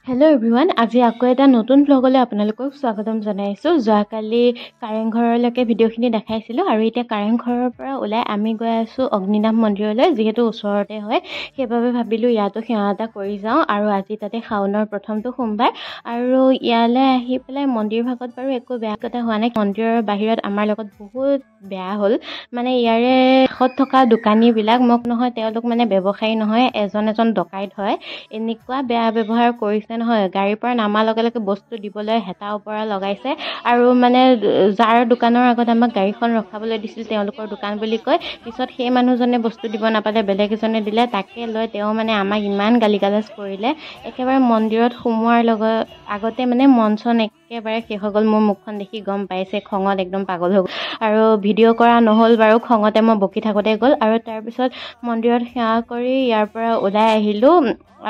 Hello' everyone, আজি আকৌ এটা নতুন ভ্লগলৈ আপোনালোকক স্বাগতম জনাইছোঁ। যোৱাকালি কাৰেংঘৰলৈকে ভিডিঅ'খিনি দেখাইছিলোঁ আৰু এতিয়া কাৰেংঘৰৰ পৰা ওলাই আমি গৈ আছোঁ অগ্নিনাভ মন্দিৰলৈ, যিহেতু ওচৰতে হয়। সেইবাবে ভাবিলোঁ ইয়াতো সেৱা এটা কৰি যাওঁ। আৰু আজি তাতে শাওনৰ প্ৰথমটো সোমবাৰ আৰু ইয়ালৈ আহি পেলাই মন্দিৰ ভাগত বাৰু একো বেয়া কথা হোৱা নাই। মন্দিৰৰ বাহিৰত আমাৰ লগত বহুত বেয়া হ'ল। মানে ইয়াৰে কাষত থকা দোকানীবিলাক মোক নহয়, তেওঁলোক মানে ব্যৱসায়ী নহয়, এজন ডকাইত হয়। এনেকুৱা বেয়া ব্যৱহাৰ কৰিছে নহয়, গাড়ীৰ পৰা নামাৰ লগে লগে বস্তু দিবলৈ হেতা ওপৰা লগাইছে। আৰু মানে যাৰ দোকানৰ আগত আমাক গাড়ীখন ৰখাবলৈ দিছিল, তেওঁলোকৰ দোকান বুলি কৈ পিছত সেই মানুহজনে বস্তু দিব নাপালে, বেলেগ এজনে দিলে। তাকে লৈ তেওঁ মানে আমাক ইমান গালি গালাজ কৰিলে। একেবাৰে মন্দিৰত সোমোৱাৰ আগতে মানে মন চন একেবাৰে শেষ হৈ গ'ল। মোৰ মুখখন দেখি গম পাইছে, খঙত একদম পাগল হৈ গ'ল। আৰু ভিডিঅ' কৰা নহ'ল বাৰু, খঙতে মই বকি থাকোঁতে গ'ল। আৰু তাৰপিছত মন্দিৰত সেৱা কৰি ইয়াৰ পৰা ওলাই আহিলোঁ।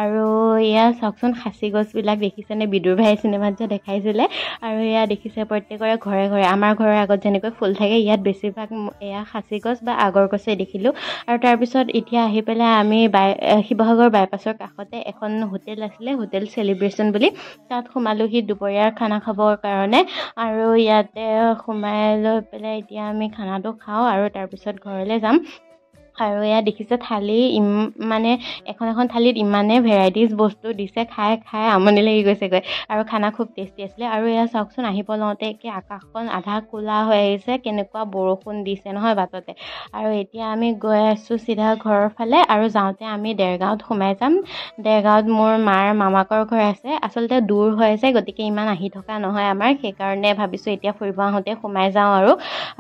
আৰু এয়া চাওকচোন, সাঁচি গছবিলাক দেখিছেনে? বিদুৰ ভাই চিনেমাত যে দেখাইছিলে। আৰু এয়া দেখিছে প্ৰত্যেকৰে ঘৰে ঘৰে, আমাৰ ঘৰৰ আগত যেনেকৈ ফুল থাকে, ইয়াত বেছিভাগ এয়া সাঁচি গছ বা আগৰ গছেই দেখিলোঁ। আৰু তাৰপিছত এতিয়া আহি পেলাই আমি শিৱসাগৰ বাইপাছৰ কাষতে এখন হোটেল আছিলে, হোটেল চেলিব্ৰেশ্যন বুলি, তাত সোমালোহি দুপৰীয়াৰ খানা খাবৰ কাৰণে। আৰু ইয়াতে সোমাই লৈ পেলাই এতিয়া আমি খানাটো খাওঁ আৰু তাৰপিছত ঘৰলৈ যাম। আৰু এয়া দেখিছে থালি, মানে এখন থালিত ইমানে ভেৰাইটিজ বস্তু দিছে, খাই খাই আমনি লাগি গৈছেগৈ। আৰু খানা খুব টেষ্টি আছিলে। আৰু এয়া চাওকচোন, আহিব লওঁতে একে আকাশখন আধা ক'লা হৈ আহিছে, কেনেকুৱা বৰষুণ দিছে নহয় বাটতে। আৰু এতিয়া আমি গৈ আছোঁ চিধা ঘৰৰ ফালে। আৰু যাওঁতে আমি দেৰগাঁৱত সোমাই যাম। দেৰগাঁৱত মোৰ মাৰ মামাকৰ ঘৰ আছে। আচলতে দূৰ হৈ আছে, গতিকে ইমান আহি থকা নহয় আমাৰ। সেইকাৰণে ভাবিছোঁ এতিয়া ফুৰিব আহোঁতে সোমাই যাওঁ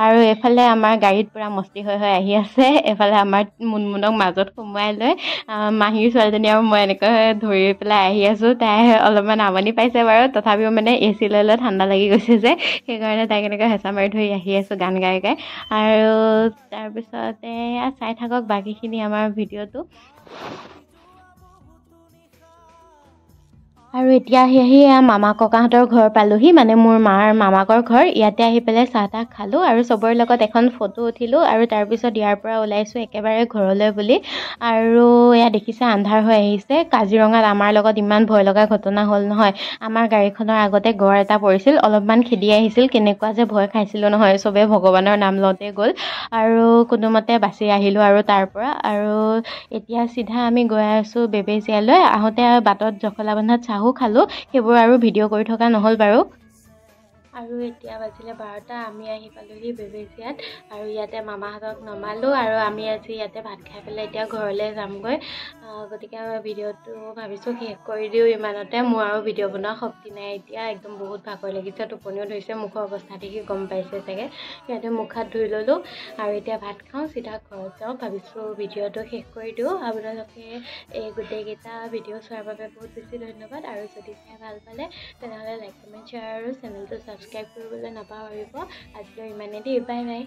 আৰু এইফালে আমাৰ গাড়ীত পূৰা মস্তি হৈ আহি আছে। এইফালে আমাৰ মুনমুনক মাজত সোমোৱাই লৈ মাহীৰ ছোৱালীজনী আৰু মই এনেকৈ ধৰি পেলাই আহি আছোঁ। তাই অলপমান আমনি পাইছে বাৰু, তথাপিও মানে AC লৈ ঠাণ্ডা লাগি গৈছে যে, সেইকাৰণে তাইক এনেকৈ হেঁচা মাৰি ধৰি আহি আছোঁ গান গাই গাই। আৰু তাৰপিছতে চাই থাকক বাকীখিনি আমাৰ ভিডিঅ'টো। আৰু এতিয়া আহি মামা ককাহঁতৰ ঘৰ পালোহি, মানে মোৰ মাৰ মামাকৰ ঘৰ। ইয়াতে আহি পেলাই চাহ তাহ খালোঁ আৰু চবৰে লগত এখন ফটো উঠিলোঁ। আৰু তাৰপিছত ইয়াৰ পৰা ওলাইছোঁ একেবাৰে ঘৰলৈ বুলি। আৰু এয়া দেখিছে আন্ধাৰ হৈ আহিছে। কাজিৰঙাত আমাৰ লগত ইমান ভয় লগা ঘটনা হ'ল নহয়। আমাৰ গাড়ীখনৰ আগতে গড় এটা পৰিছিল, অলপমান খেদি আহিছিল। কেনেকুৱা যে ভয় খাইছিলোঁ নহয়, চবেই ভগৱানৰ নাম লওঁতে গ'ল। আৰু কোনোমতে বাচি আহিলোঁ আৰু তাৰ পৰা। আৰু এতিয়া চিধা আমি গৈ আছোঁ বেবেজীয়ালৈ। আহোঁতে বাটত জখলাবন্ধাত চাহো খালোঁ, সেইবোৰ আৰু ভিডিঅ' কৰি থকা নহ'ল বাৰু। আৰু এতিয়া বাজিলে 12টা, আমি আহি পালোহি বেবেজীয়াত। আৰু ইয়াতে মামাহঁতক নমালোঁ আৰু আমি আজি ইয়াতে ভাত খাই পেলাই এতিয়া ঘৰলৈ যামগৈ। গতিকে ভিডিঅ'টো ভাবিছোঁ শেষ কৰি দিওঁ ইমানতে। মোৰ আৰু ভিডিঅ' বনোৱা শক্তি নাই এতিয়া, একদম বহুত ভাগৰ লাগিছে, টোপনিও ধৰিছে। মুখৰ অৱস্থা দেখি গম পাইছে চাগে। ইয়াতে মুখ হাত ধুই ল'লোঁ আৰু এতিয়া ভাত খাওঁ, চিধা ঘৰত যাওঁ। ভাবিছোঁ ভিডিঅ'টো শেষ কৰি দিওঁ। আপোনালোকে এই গোটেইকেইটা ভিডিঅ' চোৱাৰ বাবে বহুত বেছি ধন্যবাদ। আৰু যদি চাই ভাল পালে তেনেহ'লে লাইক, কমেণ্ট, শ্বেয়াৰ আৰু চেনেলটো ছাবস্ক্ৰাইব কৰিবলৈ নাপাহৰিব। আজিলৈ ইমানেই দেই, বাই বাই।